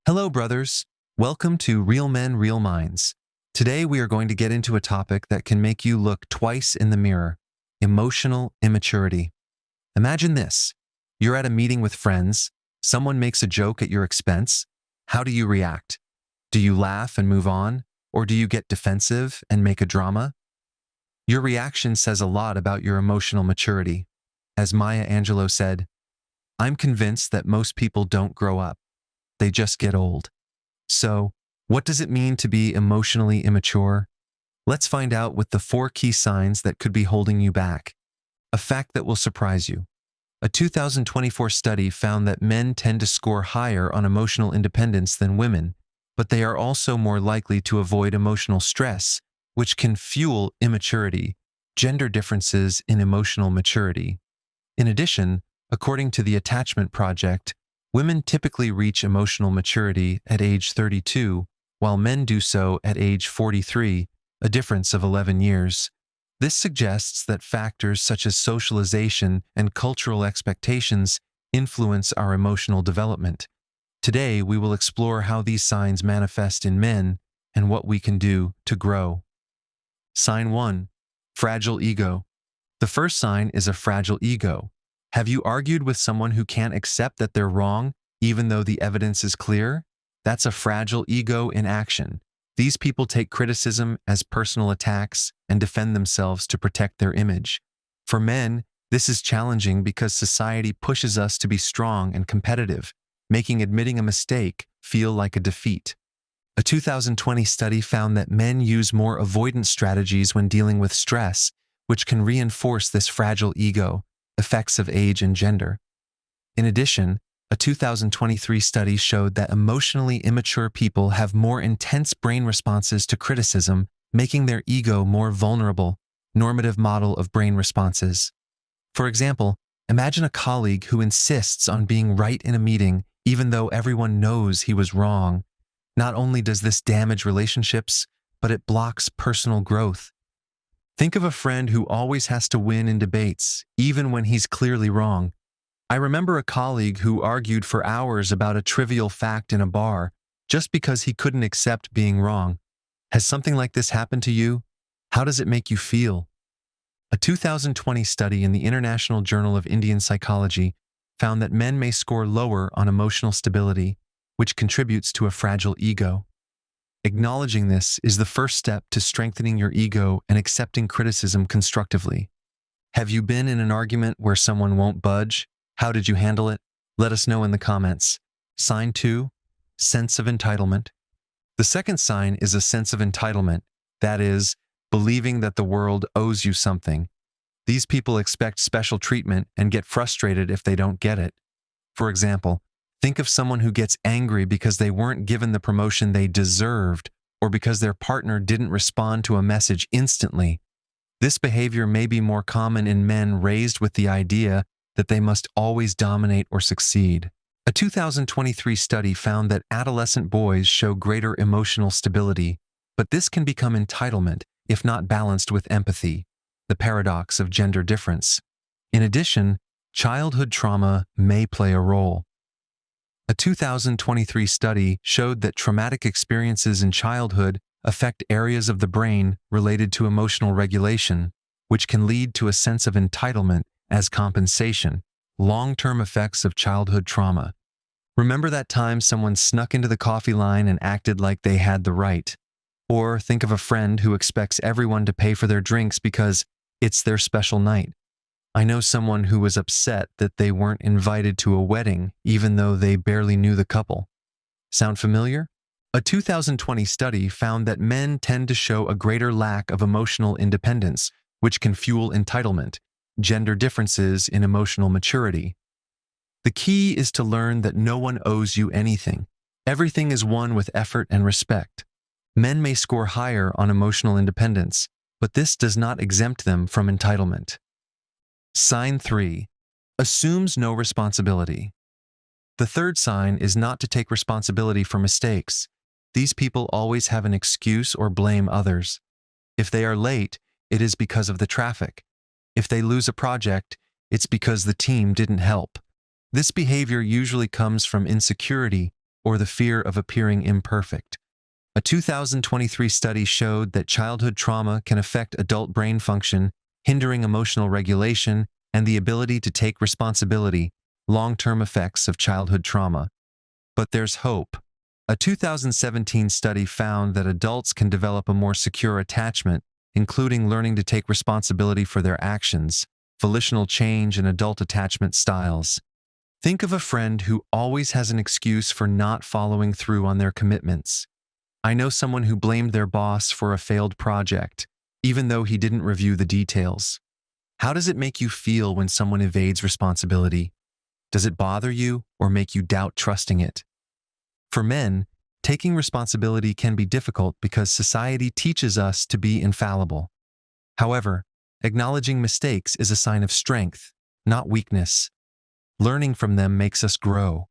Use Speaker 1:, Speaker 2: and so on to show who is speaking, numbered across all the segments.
Speaker 1: Hello, brothers. Welcome to Real Men, Real Minds. Today, we are going to get into a topic that can make you look twice in the mirror: emotional immaturity. Imagine this: you're at a meeting with friends, someone makes a joke at your expense. How do you react? Do you laugh and move on, or do you get defensive and make a drama? Your reaction says a lot about your emotional maturity. As Maya Angelou said, "I'm convinced that most people don't grow up. They just get old." So, what does it mean to be emotionally immature? Let's find out with the 4 key signs that could be holding you back. A fact that will surprise you. A 2024 study found that men tend to score higher on emotional independence than women, but they are also more likely to avoid emotional stress, which can fuel immaturity, gender differences in emotional maturity. In addition, according to the Attachment Project, women typically reach emotional maturity at age 32, while men do so at age 43, a difference of 11 years. This suggests that factors such as socialization and cultural expectations influence our emotional development. Today, we will explore how these signs manifest in men and what we can do to grow. Sign 1. Fragile ego. The first sign is a fragile ego. Have you argued with someone who can't accept that they're wrong, even though the evidence is clear? That's a fragile ego in action. These people take criticism as personal attacks and defend themselves to protect their image. For men, this is challenging because society pushes us to be strong and competitive, making admitting a mistake feel like a defeat. A 2020 study found that men use more avoidance strategies when dealing with stress, which can reinforce this fragile ego. Effects of age and gender. In addition, a 2023 study showed that emotionally immature people have more intense brain responses to criticism, making their ego more vulnerable. Normative model of brain responses. For example, imagine a colleague who insists on being right in a meeting, even though everyone knows he was wrong. Not only does this damage relationships, but it blocks personal growth. Think of a friend who always has to win in debates, even when he's clearly wrong. I remember a colleague who argued for hours about a trivial fact in a bar, just because he couldn't accept being wrong. Has something like this happened to you? How does it make you feel? A 2020 study in the International Journal of Indian Psychology found that men may score lower on emotional stability, which contributes to a fragile ego. Acknowledging this is the first step to strengthening your ego and accepting criticism constructively. Have you been in an argument where someone won't budge? How did you handle it? Let us know in the comments. Sign 2. Sense of entitlement. The second sign is a sense of entitlement, that is, believing that the world owes you something. These people expect special treatment and get frustrated if they don't get it. For example, think of someone who gets angry because they weren't given the promotion they deserved or because their partner didn't respond to a message instantly. This behavior may be more common in men raised with the idea that they must always dominate or succeed. A 2023 study found that adolescent boys show greater emotional stability, but this can become entitlement if not balanced with empathy, the paradox of gender difference. In addition, childhood trauma may play a role. A 2023 study showed that traumatic experiences in childhood affect areas of the brain related to emotional regulation, which can lead to a sense of entitlement as compensation. Long-term effects of childhood trauma. Remember that time someone snuck into the coffee line and acted like they had the right? Or think of a friend who expects everyone to pay for their drinks because it's their special night. I know someone who was upset that they weren't invited to a wedding, even though they barely knew the couple. Sound familiar? A 2020 study found that men tend to show a greater lack of emotional independence, which can fuel entitlement, gender differences in emotional maturity. The key is to learn that no one owes you anything. Everything is won with effort and respect. Men may score higher on emotional independence, but this does not exempt them from entitlement. Sign 3. Assumes no responsibility. The third sign is not to take responsibility for mistakes. These people always have an excuse or blame others. If they are late, it is because of the traffic. If they lose a project, it's because the team didn't help. This behavior usually comes from insecurity or the fear of appearing imperfect. A 2023 study showed that childhood trauma can affect adult brain function, hindering emotional regulation and the ability to take responsibility, long-term effects of childhood trauma. But there's hope. A 2017 study found that adults can develop a more secure attachment, including learning to take responsibility for their actions, volitional change, and adult attachment styles. Think of a friend who always has an excuse for not following through on their commitments. I know someone who blamed their boss for a failed project, even though he didn't review the details. How does it make you feel when someone evades responsibility? Does it bother you or make you doubt trusting it? For men, taking responsibility can be difficult because society teaches us to be infallible. However, acknowledging mistakes is a sign of strength, not weakness. Learning from them makes us grow.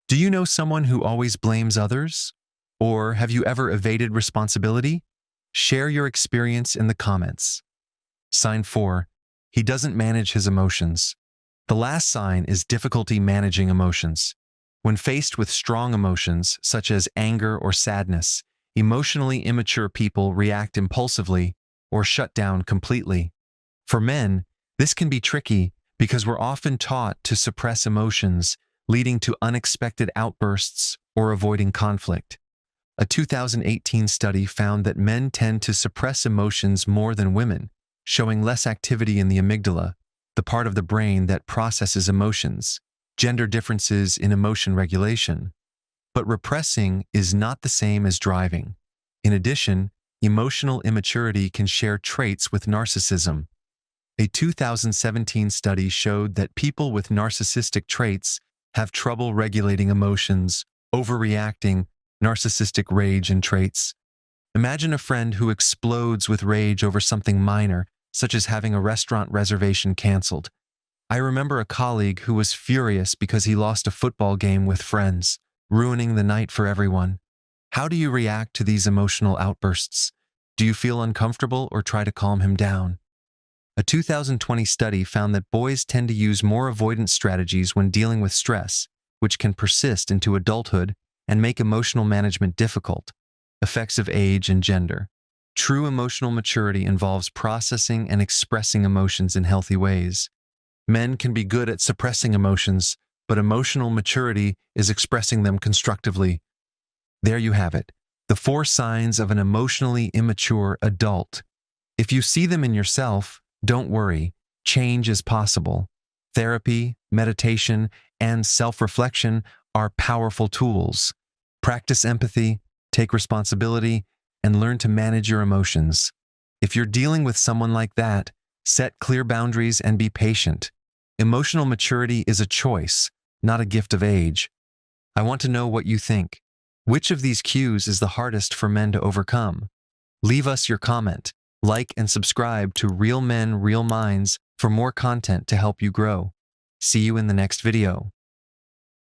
Speaker 1: Do you know someone who always blames others? Or have you ever evaded responsibility? Share your experience in the comments. Sign 4. He doesn't manage his emotions. The last sign is difficulty managing emotions. When faced with strong emotions, such as anger or sadness, emotionally immature people react impulsively or shut down completely. For men, this can be tricky because we're often taught to suppress emotions, leading to unexpected outbursts or avoiding conflict. A 2018 study found that men tend to suppress emotions more than women, showing less activity in the amygdala, the part of the brain that processes emotions, gender differences in emotion regulation. But repressing is not the same as driving. In addition, emotional immaturity can share traits with narcissism. A 2017 study showed that people with narcissistic traits have trouble regulating emotions, overreacting, narcissistic rage and traits. Imagine a friend who explodes with rage over something minor, such as having a restaurant reservation canceled. I remember a colleague who was furious because he lost a football game with friends, ruining the night for everyone. How do you react to these emotional outbursts? Do you feel uncomfortable or try to calm him down? A 2020 study found that boys tend to use more avoidance strategies when dealing with stress, which can persist into adulthood and make emotional management difficult. Effects of age and gender. True emotional maturity involves processing and expressing emotions in healthy ways. Men can be good at suppressing emotions, but emotional maturity is expressing them constructively. There you have it, the 4 signs of an emotionally immature adult. If you see them in yourself, don't worry, change is possible. Therapy, meditation, and self-reflection are powerful tools. Practice empathy, take responsibility, and learn to manage your emotions. If you're dealing with someone like that, set clear boundaries and be patient. Emotional maturity is a choice, not a gift of age. I want to know what you think. Which of these cues is the hardest for men to overcome? Leave us your comment. Like and subscribe to Real Men, Real Minds for more content to help you grow. See you in the next video.